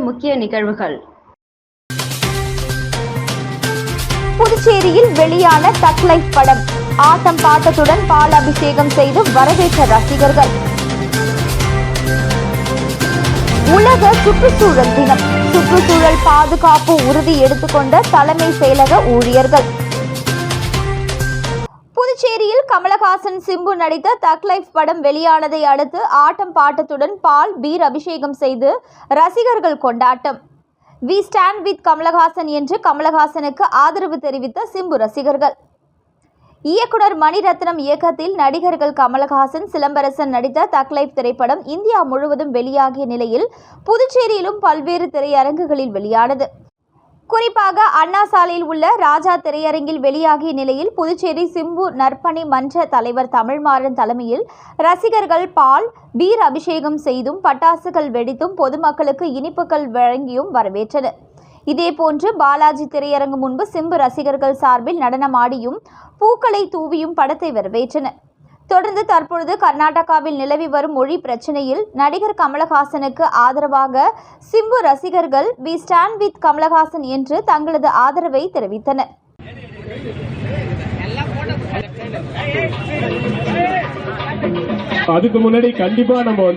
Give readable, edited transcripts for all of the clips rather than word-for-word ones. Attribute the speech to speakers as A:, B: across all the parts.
A: முக்கிய நிகழ்வுகள்.
B: புதுச்சேரியில் வெளியான தக் லைஃப் படம். ஆட்டம் பாட்டத்துடன் பால் அபிஷேகம் செய்து வரவேற்ற ரசிகர்கள். உலக சுற்றுச்சூழல் தினம். சுற்றுச்சூழல் பாதுகாப்பு உறுதி எடுத்துக்கொண்ட தலைமை செயலக ஊழியர்கள். புதுச்சேரியில் கமலஹாசன் சிம்பு நடித்த தக் லைஃப் படம் வெளியானதை அடுத்து ஆட்டம் பாட்டத்துடன் பால் பீர் அபிஷேகம் செய்து ரசிகர்கள் கொண்டாட்டம். வி ஸ்டாண்ட் வித் கமலஹாசன் என்று கமலஹாசனுக்கு ஆதரவு தெரிவித்த சிம்பு ரசிகர்கள். இயக்குனர் மணிரத்னம் இயக்கத்தில் நடிகர்கள் கமலஹாசன், சிலம்பரசன் நடித்த தக் லைஃப் திரைப்படம் இந்தியா முழுவதும் வெளியாகிய நிலையில் புதுச்சேரியிலும் பல்வேறு திரையரங்குகளில் வெளியானது. குறிப்பாக அண்ணா சாலையில் உள்ள ராஜா திரையரங்கில் வெளியாகிய நிலையில் புதுச்சேரி சிம்பு நற்பணி மன்ற தலைவர் தமிழ்மாறன் தலைமையில் ரசிகர்கள் பால் பீர் அபிஷேகம் செய்தும் பட்டாசுகள் வெடித்தும் பொதுமக்களுக்கு இனிப்புகள் வழங்கியும் வரவேற்றனர். இதேபோன்று பாலாஜி திரையரங்கு முன்பு சிம்பு ரசிகர்கள் சார்பில் நடனமாடியும் பூக்களை தூவியும் படத்தை வரவேற்றனர். தொடர்ந்து தற்பொழுது கர்நாடகாவில் நிலவி வரும் மொழி பிரச்சனையில் நடிகர் கமலஹாசனுக்கு ஆதரவாக சிம்பு ரசிகர்கள் வி ஸ்டாண்ட் வித் கமலஹாசன் என்று தங்களது ஆதரவை தெரிவித்தனர்.
C: அதுக்கு முன்னாடி கண்டிப்பா நம்ம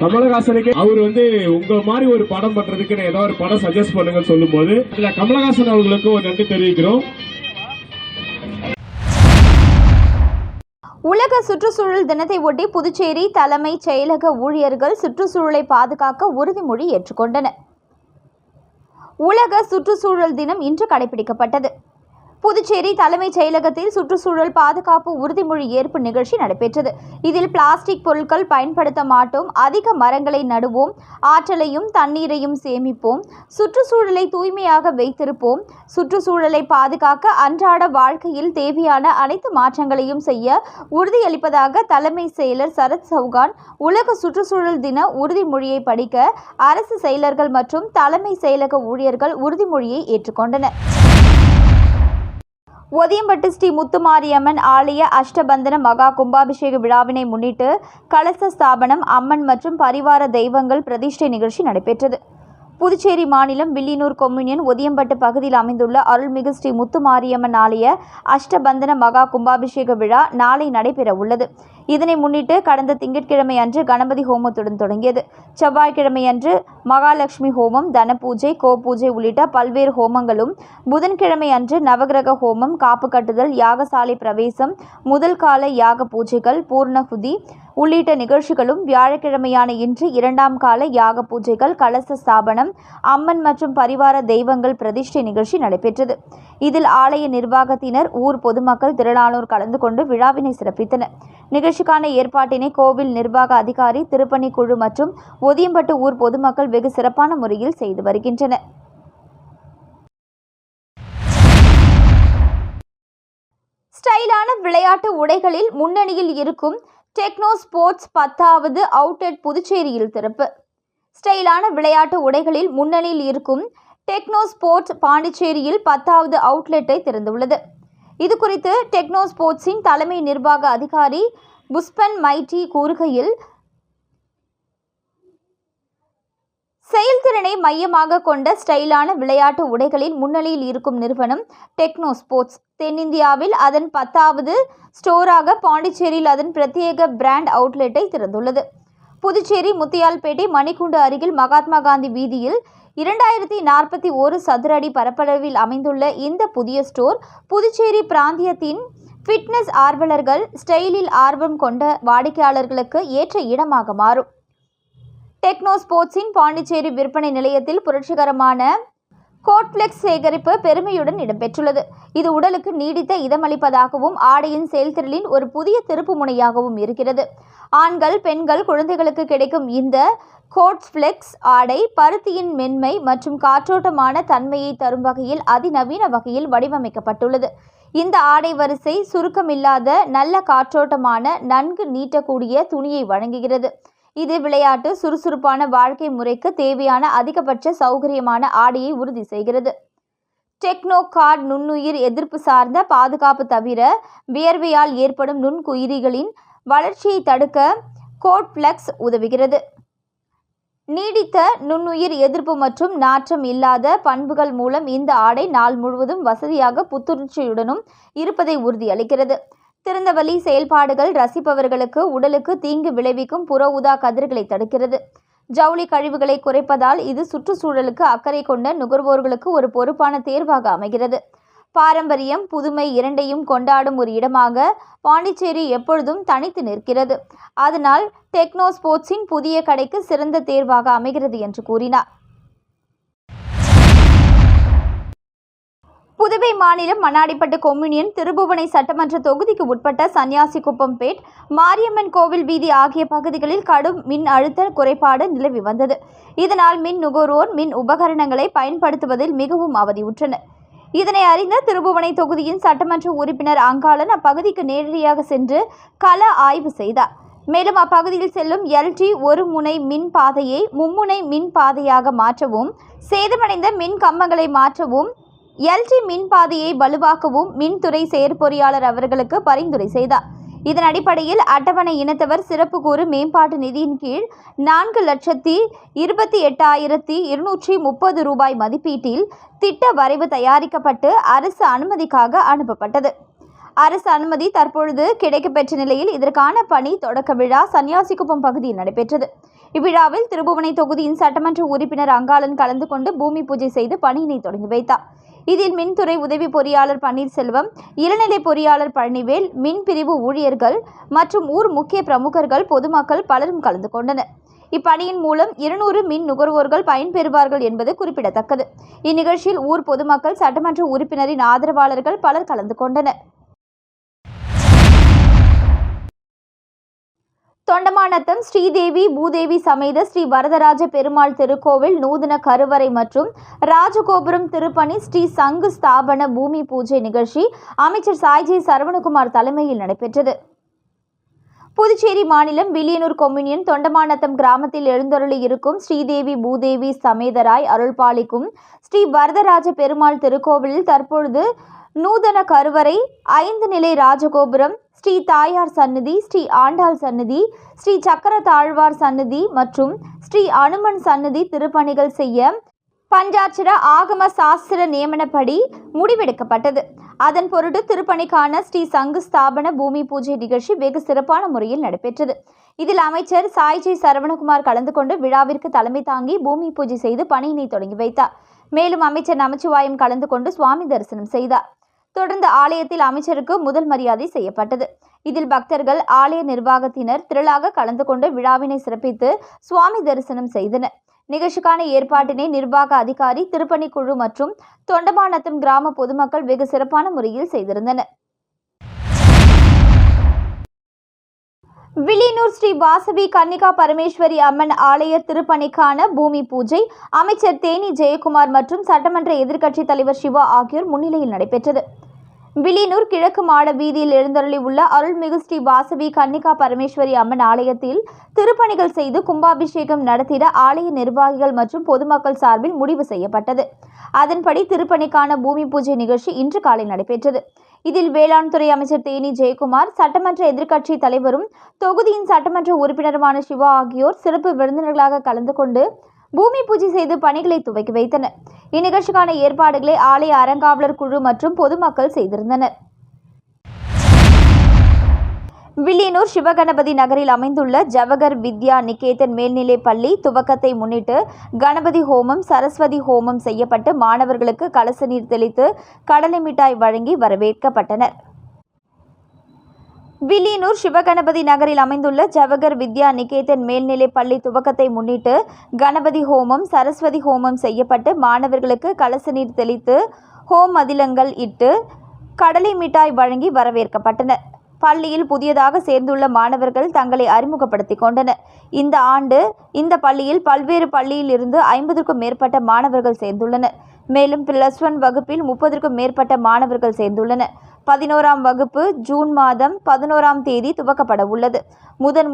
C: கமலஹாசனுக்கு அவர் உங்க மாதிரி ஒரு படம் பண்றதுக்கு ஏதாவது ஒரு படம் சஜஸ்ட் பண்ணுங்க சொல்லும் போது இல்ல கமலஹாசன் அவர்களுக்கு ஒரு நன்றி தெரிவிக்கிறோம்.
B: உலக சுற்றுச்சூழல் தினத்தை ஒட்டி புதுச்சேரி தலைமைச் செயலக ஊழியர்கள் சுற்றுச்சூழலை பாதுகாக்க உறுதிமொழி ஏற்றுக்கொண்டனர். உலக சுற்றுச்சூழல் தினம் இன்று கடைபிடிக்கப்பட்டது. புதுச்சேரி தலைமைச் செயலகத்தில் சுற்றுச்சூழல் பாதுகாப்பு உறுதிமொழி ஏற்பு நிகழ்ச்சி நடைபெற்றது. இதில் பிளாஸ்டிக் பொருட்கள் பயன்படுத்த மாட்டோம், அதிக மரங்களை நடுவோம், ஆற்றலையும் தண்ணீரையும் சேமிப்போம், சுற்றுச்சூழலை தூய்மையாக வைத்திருப்போம், சுற்றுச்சூழலை பாதுகாக்க அன்றாட வாழ்க்கையில் தேவையான அனைத்து மாற்றங்களையும் செய்ய உறுதியளிப்பதாக தலைமை செயலர் சரத் சௌகான் உலக சுற்றுச்சூழல் தின உறுதிமொழியை படிக்க அரசு செயலர்கள் மற்றும் தலைமை செயலக ஊழியர்கள் உறுதிமொழியை ஏற்றுக்கொண்டனர். ஒதியம்பட்டு ஸ்ரீ முத்துமாரியம்மன் ஆலய அஷ்டபந்தன மகா கும்பாபிஷேக விழாவினை முன்னிட்டு கலச ஸ்தாபனம், அம்மன் மற்றும் பரிவார தெய்வங்கள் பிரதிஷ்டை நிகழ்ச்சி நடைபெற்றது. புதுச்சேரி மாநிலம் வில்லியனூர் கொம்யூனியன் ஒதியம்பட்டு பகுதியில் அமைந்துள்ள அருள்மிகு ஸ்ரீ முத்துமாரியம்மன் ஆலய அஷ்டபந்தன மகா கும்பாபிஷேக விழா நாளை நடைபெற உள்ளது. இதனை முன்னிட்டு கடந்த திங்கட்கிழமை அன்று கணபதி ஹோமத்துடன் தொடங்கியது. செவ்வாய்க்கிழமை அன்று மகாலட்சுமி ஹோமம், தன பூஜை, கோ பூஜை உள்ளிட்ட பல்வேறு ஹோமங்களும், புதன்கிழமை அன்று நவகிரக ஹோமம், காப்பு கட்டுதல், யாகசாலை பிரவேசம், முதல் கால யாக பூஜைகள், பூர்ணகுதி உள்ளிட்ட நிகழ்ச்சிகளும், வியாழக்கிழமையான இன்று இரண்டாம் கால யாக பூஜைகள், கலச ஸ்தாபனம், அம்மன் மற்றும் பரிவார தெய்வங்கள் பிரதிஷ்டை நிகழ்ச்சி நடைபெற்றது. இதில் ஆலய நிர்வாகத்தினர், ஊர் பொதுமக்கள் திரளானோர் கலந்து கொண்டு விழாவினை சிறப்பித்தனர். நிகழ்ச்சிக்கான ஏற்பாட்டினை கோவில் நிர்வாக அதிகாரி, திருப்பணி குழு மற்றும் ஒதியம்பட்டு ஊர் பொதுமக்கள் வெகு சிறப்பான முறையில் செய்து வருகின்றனர். ஸ்டைலான விளையாட்டு உடைகளில் முன்னணியில் இருக்கும் டெக்னோ ஸ்போர்ட்ஸ் 10வது அவுட்லெட் புதுச்சேரியில் திறப்பு. ஸ்டைலான விளையாட்டு உடைகளில் முன்னணியில் இருக்கும் டெக்னோ ஸ்போர்ட்ஸ் பாண்டிச்சேரியில் 10வது அவுட்லெட்டை திறந்துள்ளது. இது குறித்து டெக்னோ ஸ்போர்ட்ஸின் தலைமை நிர்வாக அதிகாரி புஷ்பன் மைட்டி கூறுகையில், செயல்திறனை மையமாக கொண்ட ஸ்டைலான விளையாட்டு உடைகளில் முன்னணியில் இருக்கும் நிறுவனம் டெக்னோ ஸ்போர்ட்ஸ். தென்னிந்தியாவில் அதன் 10வது ஸ்டோராக பாண்டிச்சேரியில் அதன் பிரத்யேக பிராண்ட் அவுட்லெட்டை திறந்துள்ளது. புதுச்சேரி முத்தியால்பேட்டை மணிக்கூண்டு அருகில் மகாத்மா காந்தி வீதியில் 2041 சதுர அடி பரப்பளவில் அமைந்துள்ள இந்த புதிய ஸ்டோர் புதுச்சேரி பிராந்தியத்தின் ஃபிட்னஸ் ஆர்வலர்கள், ஸ்டைலில் ஆர்வம் கொண்ட வாடிக்கையாளர்களுக்கு ஏற்ற இடமாக மாறும். டெக்னோ ஸ்போர்ட்ஸின் பாண்டிச்சேரி விற்பனை நிலையத்தில் புரட்சிகரமான கோட்ஃப்ளெக்ஸ் சேகரிப்பு பெருமையுடன் இடம்பெற்றுள்ளது. இது உடலுக்கு நீடித்த இதமளிப்பதாகவும் ஆடையின் செயல்திறனில் ஒரு புதிய திருப்பு முனையாகவும் இருக்கிறது. ஆண்கள், பெண்கள், குழந்தைகளுக்கு கிடைக்கும் இந்த கோட்ஃப்ளெக்ஸ் ஆடை பருத்தியின் மென்மை மற்றும் காற்றோட்டமான தன்மையை தரும் வகையில் அதிநவீன வகையில் வடிவமைக்கப்பட்டுள்ளது. இந்த ஆடை வரிசை சுருக்கமில்லாத, நல்ல காற்றோட்டமான, நன்கு நீட்டக்கூடிய துணியை வழங்குகிறது. இது விளையாட்டு, சுறுசுறுப்பான வாழ்க்கை முறைக்கு தேவையான அதிகபட்ச சௌகரியமான ஆடையை உறுதி செய்கிறது. டெக்னோ கார்ட் நுண்ணுயிர் எதிர்ப்பு சார்ந்த பாதுகாப்பு தவிர வியர்வையால் ஏற்படும் நுண்குயிரிகளின் வளர்ச்சியை தடுக்க கோட்ஃப்ளெக்ஸ் உதவுகிறது. நீடித்த நுண்ணுயிர் எதிர்ப்பு மற்றும் நாற்றம் இல்லாத பண்புகள் மூலம் இந்த ஆடை நாள் முழுவதும் வசதியாக புத்துணர்ச்சியுடனும் இருப்பதை உறுதியளிக்கிறது. திறந்தவெளி செயல்பாடுகள் ரசிப்பவர்களுக்கு உடலுக்கு தீங்கு விளைவிக்கும் புற ஊதா கதிர்களை தடுக்கிறது. ஜவுளி கழிவுகளை குறைப்பதால் இது சுற்றுச்சூழலுக்கு அக்கறை கொண்ட நுகர்வோர்களுக்கு ஒரு பொறுப்பான தேர்வாக அமைகிறது. பாரம்பரியம், புதுமை இரண்டையும் கொண்டாடும் ஒரு இடமாக பாண்டிச்சேரி எப்பொழுதும் தனித்து நிற்கிறது. அதனால் டெக்னோ ஸ்போர்ட்ஸின் புதிய கடைக்கு சிறந்த தேர்வாக அமைகிறது என்று கூறினார். புதுவை மாநிலம் மண்ணாடிப்பட்டு கொம்யூனியன் திருபுவனை சட்டமன்ற தொகுதிக்கு உட்பட்ட சன்னியாசிகுப்பம்பேட், மாரியம்மன் கோவில் வீதி ஆகிய பகுதிகளில் கடும் மின் அழுத்த குறைபாடு நிலவி வந்தது. இதனால் மின் நுகர்வோர் மின் உபகரணங்களை பயன்படுத்துவதில் மிகவும் அவதியுற்றனர். இதனை அறிந்த திருபுவனை தொகுதியின் சட்டமன்ற உறுப்பினர் அங்காளன் அப்பகுதிக்கு நேரடியாக சென்று கள ஆய்வு செய்தார். மேலும் அப்பகுதியில் செல்லும் LT ஒரு முனை மின் பாதையை மும்முனை மின் பாதையாக மாற்றவும், சேதமடைந்த மின் கம்பங்களை மாற்றவும், LT மின் பாதையை வலுவாக்கவும் மின்துறை செயற்பொறியாளர் அவர்களுக்கு பரிந்துரை செய்தார். இதன் அடிப்படையில் அட்டவணை இனத்தவர் சிறப்பு கூறு மேம்பாட்டு நிதியின் கீழ் 4,28,230 ரூபாய் மதிப்பீட்டில் திட்ட வரைவு தயாரிக்கப்பட்டு அரசு அனுமதிக்காக அனுப்பப்பட்டது. அரசு அனுமதி தற்பொழுது கிடைக்கப்பெற்ற நிலையில் இதற்கான பணி தொடக்க விழா சன்னியாசிகுப்பம் பகுதியில் நடைபெற்றது. இவ்விழாவில் திருபுவனை தொகுதியின் சட்டமன்ற உறுப்பினர் அங்காளன் கலந்து கொண்டு பூமி பூஜை செய்து பணியினை தொடங்கி வைத்தார். இதில் மின்துறை உதவி பொறியாளர் பன்னீர்செல்வம், இளநிலை பொறியாளர் பழனிவேல், மின் பிரிவு ஊழியர்கள் மற்றும் ஊர் முக்கிய பிரமுகர்கள், பொதுமக்கள் பலரும் கலந்து கொண்டனர். இப்பணியின் மூலம் 200 மின் நுகர்வோர்கள் பயன்பெறுவார்கள் என்பது குறிப்பிடத்தக்கது. இந்நிகழ்ச்சியில் ஊர் பொதுமக்கள், சட்டமன்ற உறுப்பினரின் ஆதரவாளர்கள் பலர் கலந்து கொண்டனர். தொண்டமாநத்தம் ஸ்ரீதேவி பூதேவி சமேத ஸ்ரீ வரதராஜ பெருமாள் திருக்கோவில் நூதன கருவறை மற்றும் ராஜகோபுரம் திருப்பணி ஸ்ரீ சங்கு ஸ்தாபன பூமி பூஜை நிகழ்ச்சி அமைச்சர் சாய்ஜி சரவணகுமார் தலைமையில் நடைபெற்றது. புதுச்சேரி மாநிலம் வில்லியனூர் கொம்யூனியன் தொண்டமாநத்தம் கிராமத்தில் எழுந்தருளி இருக்கும் ஸ்ரீதேவி பூதேவி சமேதராய் அருள்பாலிக்கும் ஸ்ரீ வரதராஜ பெருமாள் திருக்கோவிலில் தற்பொழுது நூதன கருவறை, 5 நிலை ராஜகோபுரம், ஸ்ரீ தாயார் சன்னதி, ஸ்ரீ ஆண்டாள் சன்னதி, ஸ்ரீ சக்கர தாழ்வார் சன்னதி மற்றும் ஸ்ரீ அனுமன் சன்னதி திருப்பணிகள் செய்ய பஞ்சாட்சர ஆகம சாஸ்திர நியமனப்படி முடிவெடுக்கப்பட்டது. அதன் பொருட்டு திருப்பணிக்கான ஸ்ரீ சங்கு ஸ்தாபன பூமி பூஜை நிகழ்ச்சி வெகு சிறப்பான முறையில் நடைபெற்றது. இதில் அமைச்சர் சாய்ஜி சரவணகுமார் கலந்து கொண்டு விழாவிற்கு தலைமை தாங்கி பூமி பூஜை செய்து பணியினை தொடங்கி வைத்தார். மேலும் அமைச்சர் நமச்சிவாயம் கலந்து கொண்டு சுவாமி தரிசனம் செய்தார். தொடர்ந்து ஆலயத்தில் அமைச்சருக்கு முதல் மரியாதை செய்யப்பட்டது. இதில் பக்தர்கள், ஆலய நிர்வாகத்தினர் திரளாக கலந்து கொண்டு விழாவினை சிறப்பித்து சுவாமி தரிசனம் செய்தனர். நிகழ்ச்சிக்கான ஏற்பாட்டினை நிர்வாக அதிகாரி, திருப்பணி குழு மற்றும் தொண்டமாநத்தம் கிராம பொதுமக்கள் வெகு சிறப்பான முறையில் செய்திருந்தனர். வில்லியனூர் ஸ்ரீ வாசவி கன்னிகா பரமேஸ்வரி அம்மன் ஆலய திருப்பணிக்கான பூமி பூஜை அமைச்சர் தேனி ஜெயக்குமார் மற்றும் சட்டமன்ற எதிர்க்கட்சித் தலைவர் சிவா ஆகியோர் முன்னிலையில் நடைபெற்றது. வில்லியனூர் கிழக்கு மாட வீதியில் எழுந்தருளி உள்ள அருள்மிகு ஸ்ரீ வாசவி கன்னிகா பரமேஸ்வரி அம்மன் ஆலயத்தில் திருப்பணிகள் செய்து கும்பாபிஷேகம் நடத்திட ஆலய நிர்வாகிகள் மற்றும் பொதுமக்கள் சார்பில் முடிவு செய்யப்பட்டது. அதன்படி திருப்பணிக்கான பூமி பூஜை நிகழ்ச்சி இன்று காலை நடைபெற்றது. இதில் வேளாண் துறை அமைச்சர் தேனி ஜெயக்குமார், சட்டமன்ற எதிர்க்கட்சி தலைவரும் தொகுதியின் சட்டமன்ற உறுப்பினருமான சிவா ஆகியோர் சிறப்பு விருந்தினர்களாக கலந்து கொண்டு பூமி பூஜை செய்து பணிகளை துவக்கி வைத்தனர். இந்நிகழ்ச்சிக்கான ஏற்பாடுகளை ஆலய அறங்காவலர் குழு மற்றும் பொதுமக்கள் செய்திருந்தனர். வில்லியனூர் சிவகணபதி நகரில் அமைந்துள்ள ஜவஹர் வித்யா நிகேதன் மேல்நிலைப் பள்ளி துவக்கத்தை முன்னிட்டு கணபதி ஹோமம், சரஸ்வதி ஹோமம் செய்யப்பட்டு மாணவர்களுக்கு கலச நீர் தெளித்து கடலை மிட்டாய் வழங்கி வரவேற்கப்பட்டனர். வில்லியனூர் சிவகணபதி நகரில் அமைந்துள்ள ஜவஹர் வித்யா நிகேதன் மேல்நிலைப் பள்ளி துவக்கத்தை முன்னிட்டு கணபதி ஹோமம், சரஸ்வதி ஹோமம் செய்யப்பட்டு மாணவர்களுக்கு கலச நீர் தெளித்து ஹோம் மதிலங்கள் இட்டு கடலை மிட்டாய் வழங்கி வரவேற்கப்பட்டனர். பள்ளியில் புதியதாக சேர்ந்துள்ள மாணவர்கள் தங்களை அறிமுகப்படுத்திக் கொண்டனர். இந்த ஆண்டு இந்த பள்ளியில் பல்வேறு பள்ளியில் இருந்து 50க்கும் மேற்பட்ட மாணவர்கள் சேர்ந்துள்ளனர். மேலும் +1 வகுப்பில் 30க்கும் மேற்பட்ட மாணவர்கள் சேர்ந்துள்ளனர். 11ஆம் வகுப்பு ஜூன் மாதம் 11ஆம் தேதி துவக்கப்பட உள்ளது.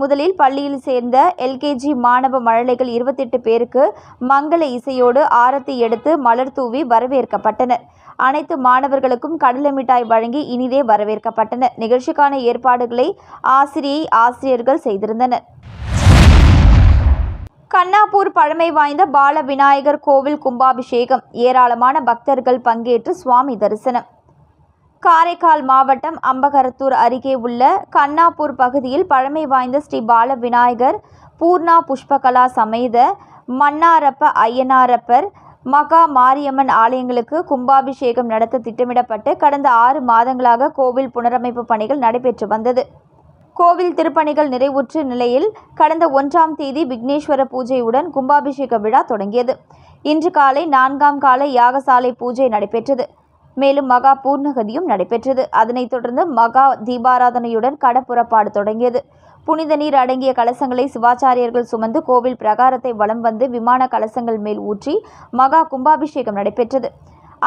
B: முதலில் பள்ளியில் சேர்ந்த LKG மாணவ மழலைகள் 28 பேருக்கு மங்கள இசையோடு ஆரத்தி எடுத்து மலர் தூவி வரவேற்கப்பட்டனர். அனைத்து மாணவர்களுக்கும் கடலை மிட்டாய் வழங்கி இனிதே வரவேற்கப்பட்டனர். நிகழ்ச்சிக்கான ஏற்பாடுகளை ஆசிரியர்கள் செய்திருந்தனர். கண்ணாப்பூர் பழமை வாய்ந்த பால விநாயகர் கோவில் கும்பாபிஷேகம். ஏராளமான பக்தர்கள் பங்கேற்று சுவாமி தரிசனம். காரைக்கால் மாவட்டம் அம்பகரத்தூர் அருகே உள்ள கண்ணாப்பூர் பகுதியில் பழமை வாய்ந்த ஸ்ரீ பால விநாயகர், பூர்ணா புஷ்பகலா சமேத மன்னாரப்ப ஐயனாரப்பர், மகா மாரியம்மன் ஆலயங்களுக்கு கும்பாபிஷேகம் நடத்த திட்டமிடப்பட்டு கடந்த 6 மாதங்களாக கோவில் புனரமைப்பு பணிகள் நடைபெற்று வந்தது. கோவில் திருப்பணிகள் நிறைவுற்ற நிலையில் கடந்த 1ஆம் தேதி விக்னேஸ்வர பூஜையுடன் கும்பாபிஷேக விழா தொடங்கியது. இன்று காலை 4ஆம் கால யாகசாலை பூஜை நடைபெற்றது. மேலும் மகா பூர்ணகதியும் நடைபெற்றது. அதனைத் தொடர்ந்து மகா தீபாராதனையுடன் கடப்புறப்பாடு தொடங்கியது. புனித நீர் அடங்கிய கலசங்களை சிவாச்சாரியர்கள் சுமந்து கோவில் பிரகாரத்தை வலம் வந்து விமான கலசங்கள் மேல் ஊற்றி மகா கும்பாபிஷேகம் நடைபெற்றது.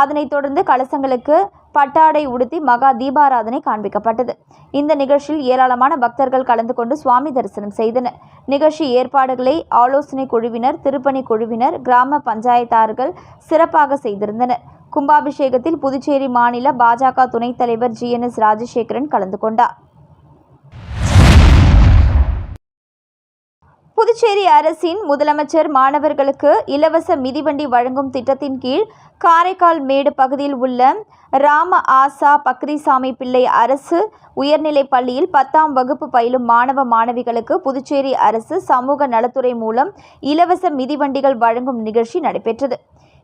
B: அதனைத் தொடர்ந்து கலசங்களுக்கு பட்டாடை உடுத்தி மகா தீபாராதனை காண்பிக்கப்பட்டது. இந்த நிகழ்ச்சியில் ஏராளமான பக்தர்கள் கலந்து கொண்டு சுவாமி தரிசனம் செய்தனர். நிகழ்ச்சி ஏற்பாடுகளை ஆலோசனை குழுவினர், திருப்பணி குழுவினர், கிராம பஞ்சாயத்தார்கள் சிறப்பாக செய்திருந்தனர். கும்பாபிஷேகத்தில் புதுச்சேரி மாநில பாஜக துணைத் தலைவர் GNS ராஜசேகரன் கலந்து கொண்டார். புதுச்சேரி அரசின் முதலமைச்சர் மாணவர்களுக்கு இலவச மிதிவண்டி வழங்கும் திட்டத்தின் கீழ் காரைக்கால் மேடு பகுதியில் உள்ள ராம ஆசா பக்ரிசாமி பிள்ளை அரசு உயர்நிலைப் பள்ளியில் 10ஆம் வகுப்பு பயிலும் மாணவ மாணவிகளுக்கு புதுச்சேரி அரசு சமூக நலத்துறை மூலம் இலவச மிதிவண்டிகள் வழங்கும் நிகழ்ச்சி நடைபெற்றது.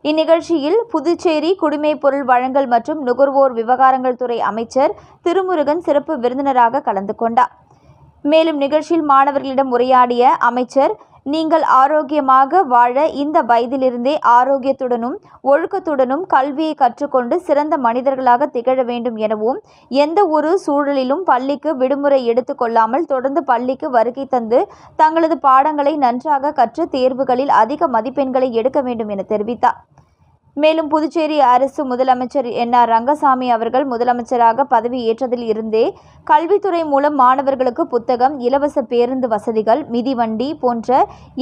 B: இந்நிகழ்ச்சியில் புதுச்சேரி குடிமைப் பொருள் வழங்கல் மற்றும் நுகர்வோர் விவகாரங்கள் துறை அமைச்சர் திருமுருகன் சிறப்பு விருந்தினராக கலந்து கொண்டார். மேலும் நிகழ்ச்சியில் மாணவர்களிடம் உரையாடிய அமைச்சர், நீங்கள் ஆரோக்கியமாக வாழ இந்த வயதிலிருந்தே ஆரோக்கியத்துடனும் ஒழுக்கத்துடனும் கல்வியை கற்றுக்கொண்டு சிறந்த மனிதர்களாக திகழ வேண்டும் எனவும், எந்த ஒரு சூழலிலும் பள்ளிக்கு விடுமுறை எடுத்துக்கொள்ளாமல் தொடர்ந்து பள்ளிக்கு வருகை தந்து தங்களது பாடங்களை நன்றாக கற்று தேர்வுகளில் அதிக மதிப்பெண்களை எடுக்க வேண்டும் என தெரிவித்தார். மேலும் புதுச்சேரி அரசு முதலமைச்சர் NR ரங்கசாமி அவர்கள் முதலமைச்சராக பதவி ஏற்றதில் இருந்தே கல்வித்துறை மூலம் மாணவர்களுக்கு புத்தகம், இலவச பேருந்து வசதிகள், மிதிவண்டி போன்ற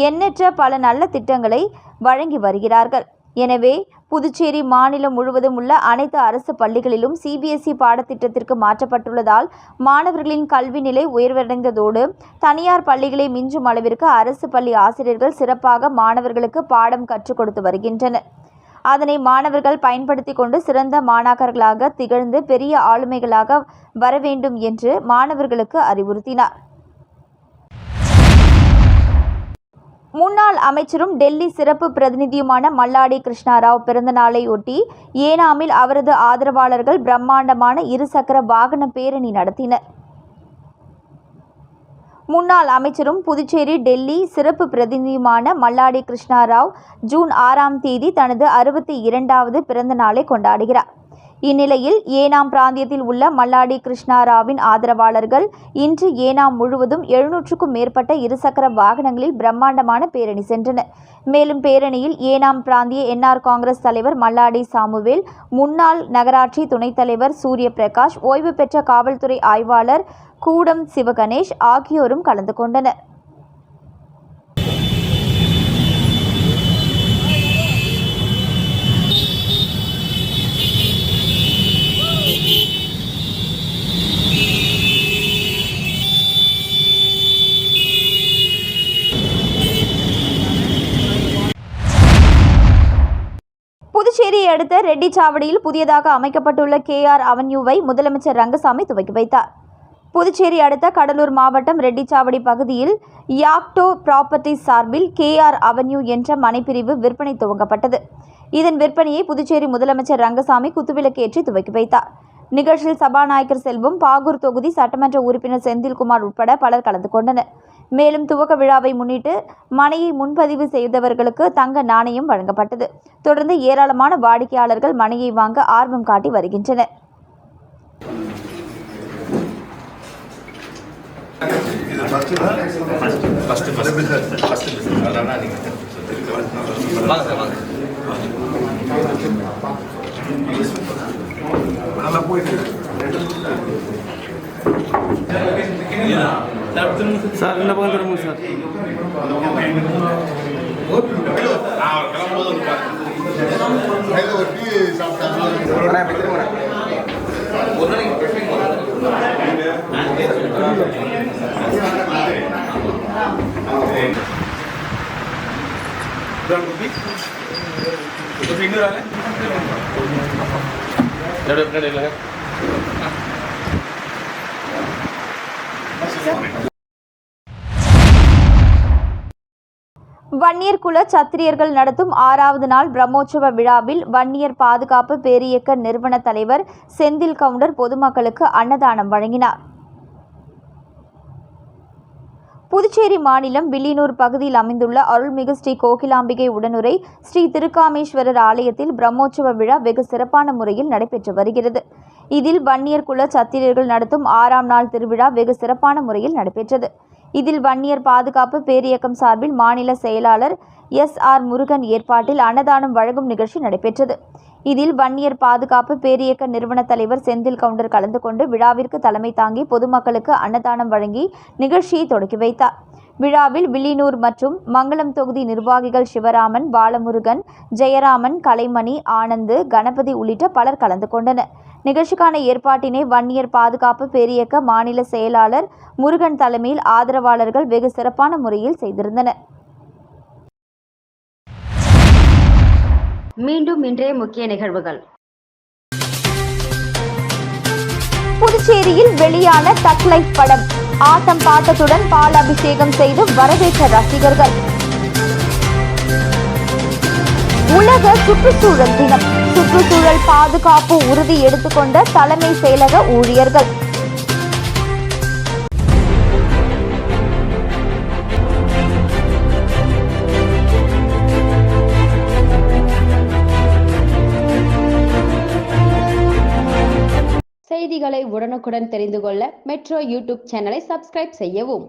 B: எண்ணற்ற பல நல்ல திட்டங்களை வழங்கி வருகிறார்கள். எனவே புதுச்சேரி மாநிலம் முழுவதும் உள்ள அனைத்து அரசு பள்ளிகளிலும் CBSE பாடத்திட்டத்திற்கு மாற்றப்பட்டுள்ளதால் மாணவர்களின் கல்வி நிலை உயர்வடைந்ததோடு தனியார் பள்ளிகளை மிஞ்சும் அளவிற்கு அரசு பள்ளி ஆசிரியர்கள் சிறப்பாக மாணவர்களுக்கு பாடம் கற்றுக் கொடுத்து வருகின்றனர். அதனை மாணவர்கள் பயன்படுத்தி கொண்டு சிறந்த மாணாக்கர்களாக திகழ்ந்து பெரிய ஆளுமைகளாக வர வேண்டும் என்று மாணவர்களுக்கு அறிவுறுத்தினார். முன்னாள் அமைச்சரும் டெல்லி சிறப்பு பிரதிநிதியுமான மல்லாடி கிருஷ்ணாராவ் பிறந்த நாளை ஒட்டி ஏனாமில் அவரது ஆதரவாளர்கள் பிரம்மாண்டமான 2 சக்கர வாகன பேரணி நடத்தினர். முன்னாள் அமைச்சரும் புதுச்சேரி டெல்லி சிறப்பு பிரதிநிதியுமான மல்லாடி கிருஷ்ணாராவ் ஜூன் 6ஆம் தேதி தனது 62வது பிறந்த நாளை கொண்டாடுகிறார். இந்நிலையில் ஏனாம் பிராந்தியத்தில் உள்ள மல்லாடி கிருஷ்ணாராவின் ஆதரவாளர்கள் இன்று ஏனாம் முழுவதும் 700க்கும் மேற்பட்ட 2 சக்கர வாகனங்களில் பிரம்மாண்டமான பேரணி சென்றனர். மேலும் பேரணியில் ஏனாம் பிராந்திய NR காங்கிரஸ் தலைவர் மல்லாடி சாமுவேல், முன்னாள் நகராட்சி துணைத் தலைவர் சூரிய பிரகாஷ், ஓய்வு பெற்ற காவல்துறை ஆய்வாளர் கூடம் சிவகணேஷ் ஆகியோரும் கலந்து கொண்டனர். புதுச்சேரியை அடுத்த ரெட்டிச்சாவடியில் புதியதாக அமைக்கப்பட்டுள்ள KR அவென்யூவை முதலமைச்சர் ரங்கசாமி துவக்கி வைத்தார். புதுச்சேரி அடுத்த கடலூர் மாவட்டம் ரெட்டிச்சாவடி பகுதியில் யாக்டோ ப்ராப்பர்ட்டிஸ் சார்பில் KR அவென்யூ என்ற மனைப்பிரிவு விற்பனை துவங்கப்பட்டது. இதன் விற்பனையை புதுச்சேரி முதலமைச்சர் ரங்கசாமி குத்துவிளக்கேற்றி துவக்கி வைத்தார். நிகழ்ச்சியில் சபாநாயகர் செல்வம், பாகூர் தொகுதி சட்டமன்ற உறுப்பினர் செந்தில்குமார் உட்பட பலர் கலந்து கொண்டனர். மேலும் துவக்க விழாவை முன்னிட்டு மனையை முன்பதிவு செய்தவர்களுக்கு தங்க நாணயம் வழங்கப்பட்டது. தொடர்ந்து ஏராளமான வாடிக்கையாளர்கள் மனையை வாங்க ஆர்வம் காட்டி வருகின்றனர்.
A: சார் இந்த பக்கம் திரும்ப சார். இன்னொரு ஆளு பின்னாடி இல்லைங்க.
B: வன்னியர் குல சத்திரியர்கள் நடத்தும் 6வது நாள் பிரம்மோற்சவ விழாவில் வன்னியர் பாதுகாப்பு பேரியக்க நிறுவன தலைவர் செந்தில் கவுண்டர் பொதுமக்களுக்கு அன்னதானம் வழங்கினார். புதுச்சேரி மாநிலம் வில்லியனூர் பகுதியில் அமைந்துள்ள அருள்மிகு ஸ்ரீ கோகிலாம்பிகை உடனுரை ஸ்ரீ திருக்காமேஸ்வரர் ஆலயத்தில் பிரம்மோற்சவ விழா வெகு சிறப்பான முறையில் நடைபெற்று வருகிறது. இதில் வன்னியர் குல சத்திரியர்கள் நடத்தும் 6ஆம் நாள் திருவிழா வெகு சிறப்பான முறையில் நடைபெற்றது. இதில் வன்னியர் பாதுகாப்பு பேரியக்கம் சார்பில் மாநில செயலாளர் SR முருகன் ஏற்பாட்டில் அன்னதானம் வழங்கும் நிகழ்ச்சி நடைபெற்றது. இதில் வன்னியர் பாதுகாப்பு பேரியக்க நிறுவன தலைவர் செந்தில் கவுண்டர் கலந்து கொண்டு விழாவிற்கு தலைமை தாங்கி பொதுமக்களுக்கு அன்னதானம் வழங்கி நிகழ்ச்சியை தொடங்கி வைத்தார். விழாவில் வில்லியனூர் மற்றும் மங்களம் தொகுதி நிர்வாகிகள் சிவராமன், பாலமுருகன், ஜெயராமன், கலைமணி, ஆனந்து, கணபதி உள்ளிட்ட பலர் கலந்து கொண்டனர். நிகழ்ச்சிக்கான ஏற்பாட்டினை வன்னியர் பாதுகாப்பு பேரியக்க மாநில செயலாளர் முருகன் தலைமையில் ஆதரவாளர்கள் வெகு சிறப்பான முறையில் செய்திருந்தனர்.
D: மீண்டும் இன்றைய முக்கிய நிகழ்வுகள்.
B: புதுச்சேரியில் வெளியான தக் லைஃப் படம் ஆட்டம் பாட்டத்துடன் பால் அபிஷேகம் செய்து வரவேற்ற ரசிகர்கள். உலக சுற்றுச்சூழல் தினம், சுற்றுச்சூழல் பாதுகாப்பு உறுதி எடுத்துக்கொண்ட தலைமை செயலக ஊழியர்கள்.
D: செய்திகளை உடனுக்குடன் தெரிந்து கொள்ள மெட்ரோ யூடியூப் சேனலை சப்ஸ்கிரைப் செய்யவும்.